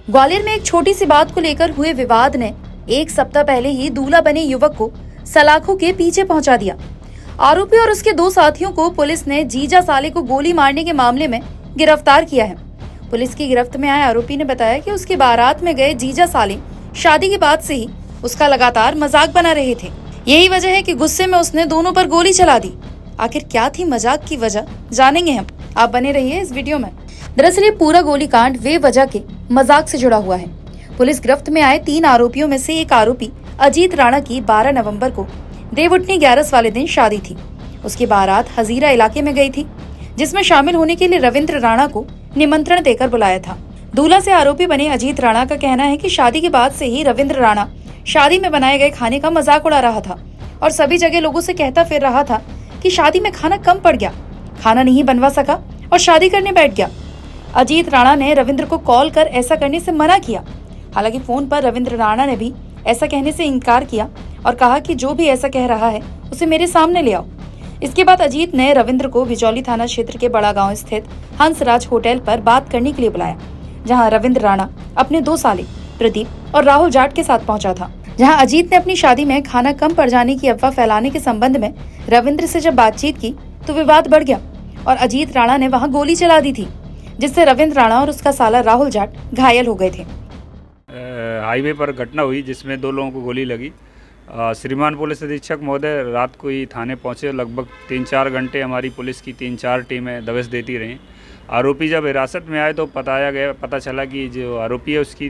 ग्वालियर में एक छोटी सी बात को लेकर हुए विवाद ने एक सप्ताह पहले ही दूल्हा बने युवक को सलाखों के पीछे पहुंचा दिया। आरोपी और उसके दो साथियों को पुलिस ने जीजा साले को गोली मारने के मामले में गिरफ्तार किया है। पुलिस की गिरफ्त में आए आरोपी ने बताया कि उसकी बारात में गए जीजा साले शादी के बाद से ही उसका लगातार मजाक बना रहे थे। यही वजह है कि गुस्से में उसने दोनों पर गोली चला दी। आखिर क्या थी मजाक की वजह, जानेंगे हम। आप बने रहिए इस वीडियो में। दरअसल ये पूरा गोलीकांड बेवजह के मजाक से जुड़ा हुआ है। पुलिस गिरफ्त में आए 3 आरोपियों में से एक आरोपी अजीत राणा की 12 नवंबर को देवउठनी 11 वाले दिन शादी थी। उसकी बारात हजीरा इलाके में गई थी, जिसमें शामिल होने के लिए रविंद्र राणा को निमंत्रण देकर बुलाया था। दूल्हा से आरोपी बने अजीत राणा का कहना है कि शादी के बाद से ही रविंद्र राणा शादी में बनाए गए खाने का मजाक उड़ा रहा था और सभी जगह लोगों से कहता फिर रहा था कि शादी में खाना कम पड़ गया, खाना नहीं बनवा सका और शादी करने बैठ गया। अजीत राणा ने रविंद्र को कॉल कर ऐसा करने से मना किया। हालांकि फोन पर रविंद्र राणा ने भी ऐसा कहने से इनकार किया और कहा कि जो भी ऐसा कह रहा है उसे मेरे सामने ले आओ। इसके बाद अजीत ने रविंद्र को बिजौली थाना क्षेत्र के बड़ा गांव स्थित हंसराज होटल पर बात करने के लिए बुलाया, जहां रविंद्र राणा अपने 2 साले प्रदीप और राहुल जाट के साथ पहुंचा था। जहां अजीत ने अपनी शादी में खाना कम पड़ जाने की अफवाह फैलाने के संबंध में रविंद्र से जब बातचीत की तो विवाद बढ़ गया और अजीत राणा ने वहां गोली चला दी थी, जिससे रविंद्र राणा और उसका साला राहुल जाट घायल हो गए थे। हाईवे पर घटना हुई जिसमें 2 लोगों को गोली लगी। श्रीमान पुलिस अधीक्षक महोदय रात को ही थाने पहुंचे। लगभग 3-4 घंटे हमारी पुलिस की 3-4 टीमें दबिश देती रहीं। आरोपी जब हिरासत में आए तो पता चला कि जो आरोपी है उसकी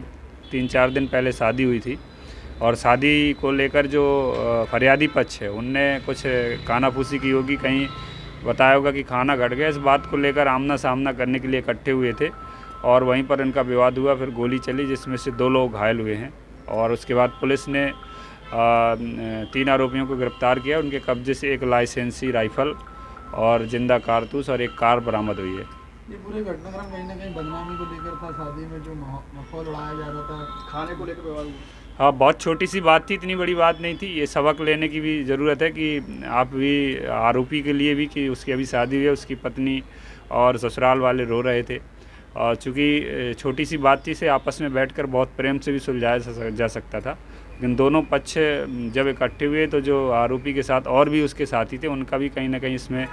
3-4 दिन पहले शादी हुई थी और शादी को लेकर जो फरियादी पक्ष है उनने कुछ कानाफूसी की होगी, कहीं बताया होगा कि खाना घट गया। इस बात को लेकर आमना सामना करने के लिए इकट्ठे हुए थे और वहीं पर इनका विवाद हुआ, फिर गोली चली जिसमें से 2 लोग घायल हुए हैं और उसके बाद पुलिस ने 3 आरोपियों को गिरफ्तार किया। उनके कब्जे से एक लाइसेंसी राइफल और जिंदा कारतूस और एक कार बरामद हुई है। ये पूरे घटनाक्रम कहीं ना कहीं बदनामी को लेकर था, शादी में जो माहौल उड़ाया जा रहा था, खाने को लेकर विवाद हुआ। हाँ, बहुत छोटी सी बात थी, इतनी बड़ी बात नहीं थी। ये सबक लेने की भी ज़रूरत है कि आप भी आरोपी के लिए भी कि उसकी अभी शादी हुई है, उसकी पत्नी और ससुराल वाले रो रहे थे और चूँकि छोटी सी बात थी, से आपस में बैठकर बहुत प्रेम से भी सुलझाया जा सकता था। लेकिन दोनों पक्ष जब इकट्ठे हुए तो जो आरोपी के साथ और भी उसके साथी थे उनका भी कहीं ना कहीं इसमें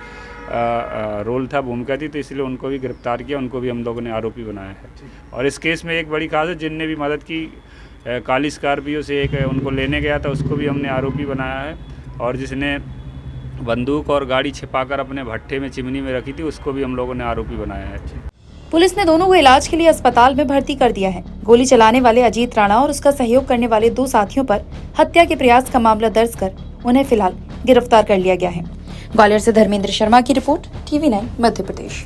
रोल था, भूमिका थी, तो इसलिए उनको भी गिरफ्तार किया, उनको भी हम लोगों ने आरोपी बनाया है। और इस केस में एक बड़ी खास है, जिनने भी मदद की काली स्कॉर्पियो से एक उनको लेने गया था उसको भी हमने आरोपी बनाया है और जिसने बंदूक और गाड़ी छिपाकर अपने भट्ठे में चिमनी में रखी थी उसको भी हम लोगों ने आरोपी बनाया है। पुलिस ने दोनों को इलाज के लिए अस्पताल में भर्ती कर दिया है। गोली चलाने वाले अजीत राणा और उसका सहयोग करने वाले 2 साथियों पर हत्या के प्रयास का मामला दर्ज कर उन्हें फिलहाल गिरफ्तार कर लिया गया है। ग्वालियर से धर्मेंद्र शर्मा की रिपोर्ट, TV9 मध्य प्रदेश।